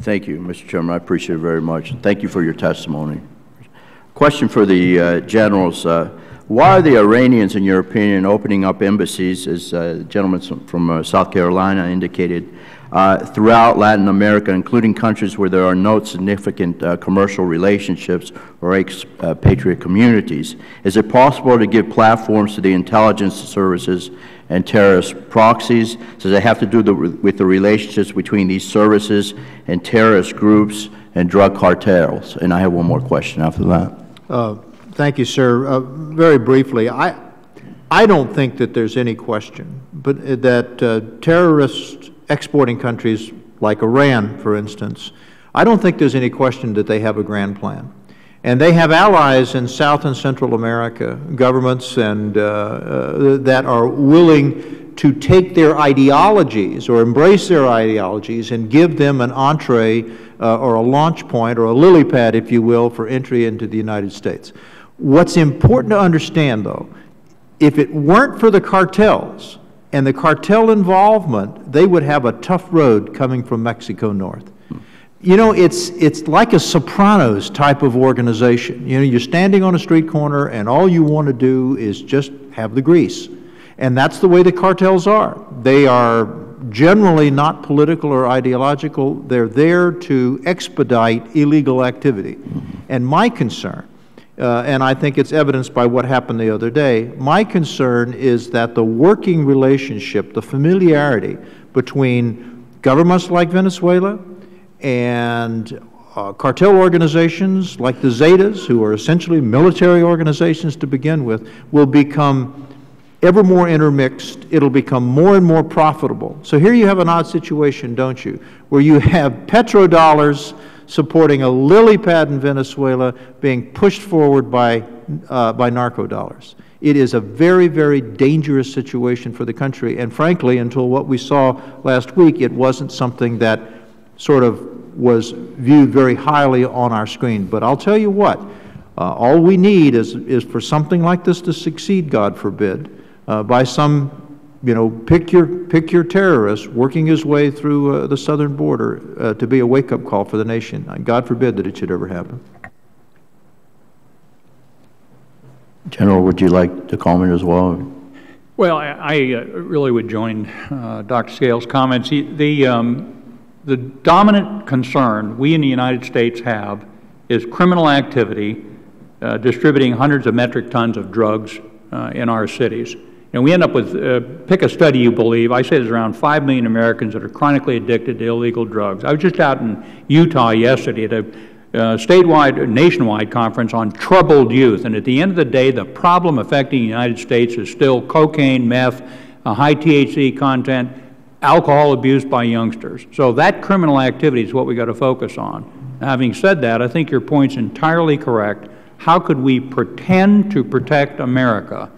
Thank you, Mr. Chairman. I appreciate it very much. Thank you for your testimony. Question for the generals. Why are the Iranians, in your opinion, opening up embassies, as the gentleman from South Carolina indicated, throughout Latin America, including countries where there are no significant commercial relationships or expatriate communities? Is it possible to give platforms to the intelligence services and terrorist proxies? Does it have to do with the relationships between these services and terrorist groups and drug cartels? And I have one more question after that. Thank you, sir. Very briefly, I don't think that there's any question but that terrorist exporting countries like Iran, for instance, I don't think there's any question that they have a grand plan. And they have allies in South and Central America, governments and that are willing to take their ideologies or embrace their ideologies and give them an entree or a launch point or a lily pad, if you will, for entry into the United States. What's important to understand, though, if it weren't for the cartels and the cartel involvement, they would have a tough road coming from Mexico north. You know, it's like a Sopranos type of organization. You know, you're standing on a street corner and all you want to do is just have the grease. And that's the way the cartels are. They are generally not political or ideological. They're there to expedite illegal activity. And my concern, and I think it's evidenced by what happened the other day, my concern is that the working relationship, the familiarity between governments like Venezuela and cartel organizations like the Zetas, who are essentially military organizations to begin with, will become ever more intermixed. It'll become more and more profitable. So here you have an odd situation, don't you, where you have petrodollars supporting a lily pad in Venezuela being pushed forward by narco dollars. It is a very, very dangerous situation for the country, and frankly, until what we saw last week, it wasn't something that sort of was viewed very highly on our screen. But I'll tell you what, all we need is for something like this to succeed, God forbid, by some, you know, pick your terrorist working his way through the southern border to be a wake-up call for the nation. God forbid that it should ever happen. General, would you like to comment as well? Well, I really would join Dr. Scales' comments. The dominant concern we in the United States have is criminal activity distributing hundreds of metric tons of drugs in our cities. And we end up with, pick a study you believe, I say there's around 5 million Americans that are chronically addicted to illegal drugs. I was just out in Utah yesterday at a statewide, nationwide conference on troubled youth. And at the end of the day, the problem affecting the United States is still cocaine, meth, high THC content, alcohol abuse by youngsters. So that criminal activity is what we got to focus on. Now, having said that, I think your point's entirely correct. How could we pretend to protect America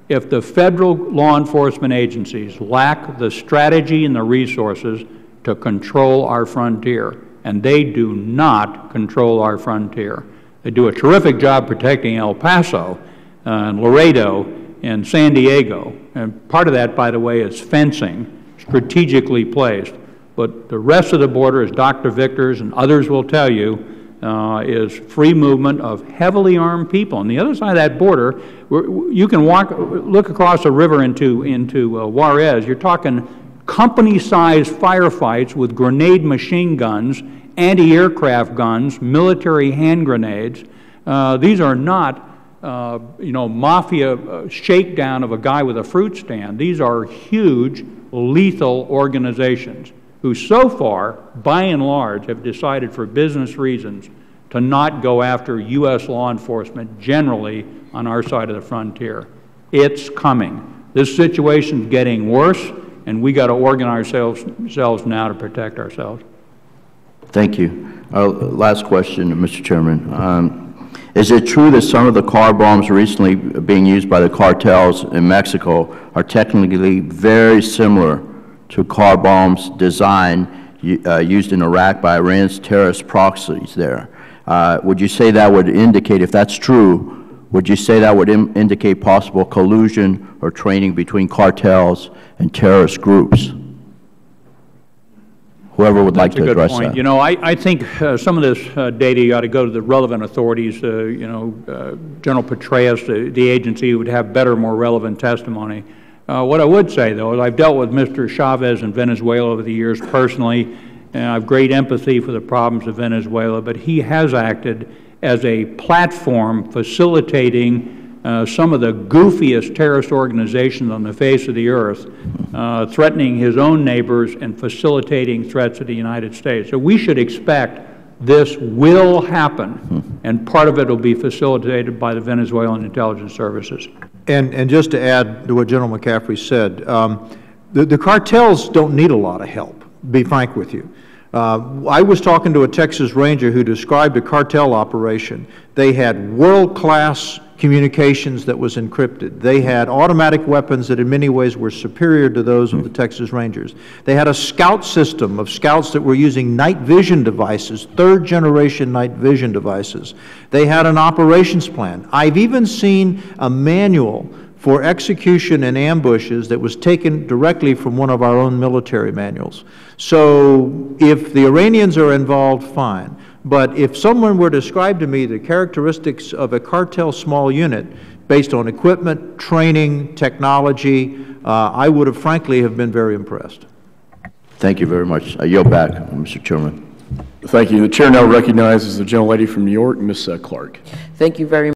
if the federal law enforcement agencies lack the strategy and the resources to control our frontier? And they do not control our frontier. They do a terrific job protecting El Paso and Laredo and San Diego. And part of that, by the way, is fencing, strategically placed. But the rest of the border, as Dr. Victors and others will tell you, is free movement of heavily armed people. On the other side of that border, you can look across a river into Juarez. You're talking company-sized firefights with grenade machine guns, anti-aircraft guns, military hand grenades. These are not, mafia shakedown of a guy with a fruit stand. These are huge, lethal organizations who so far, by and large, have decided for business reasons to not go after U.S. law enforcement generally on our side of the frontier. It's coming. This situation's getting worse, and we got to organize ourselves now to protect ourselves. Thank you. Last question, Mr. Chairman. Is it true that some of the car bombs recently being used by the cartels in Mexico are technically very similar to car bombs designed used in Iraq by Iran's terrorist proxies there? Would you say that would indicate, if that's true, would you say that would indicate possible collusion or training between cartels and terrorist groups? Whoever would like to That's a good address point. that. You know, I think some of this data ought to go to the relevant authorities. You know, General Petraeus, the agency, would have better, more relevant testimony. What I would say, though, is I've dealt with Mr. Chavez in Venezuela over the years personally, and I have great empathy for the problems of Venezuela, but he has acted as a platform facilitating some of the goofiest terrorist organizations on the face of the earth, threatening his own neighbors and facilitating threats to the United States. So we should expect this will happen, and part of it will be facilitated by the Venezuelan intelligence services. And just to add to what General McCaffrey said, the cartels don't need a lot of help, to be frank with you. I was talking to a Texas Ranger who described a cartel operation. They had world-class communications that was encrypted. They had automatic weapons that in many ways were superior to those of the Texas Rangers. They had a scout system of scouts that were using night vision devices, third-generation night vision devices. They had an operations plan. I've even seen a manual for execution and ambushes that was taken directly from one of our own military manuals. So if the Iranians are involved, fine. But if someone were to describe to me the characteristics of a cartel small unit based on equipment, training, technology, I would have frankly have been very impressed. Thank you very much. I yield back, Mr. Chairman. Thank you. The Chair now recognizes the gentlelady from New York, Ms. Clark. Thank you very much.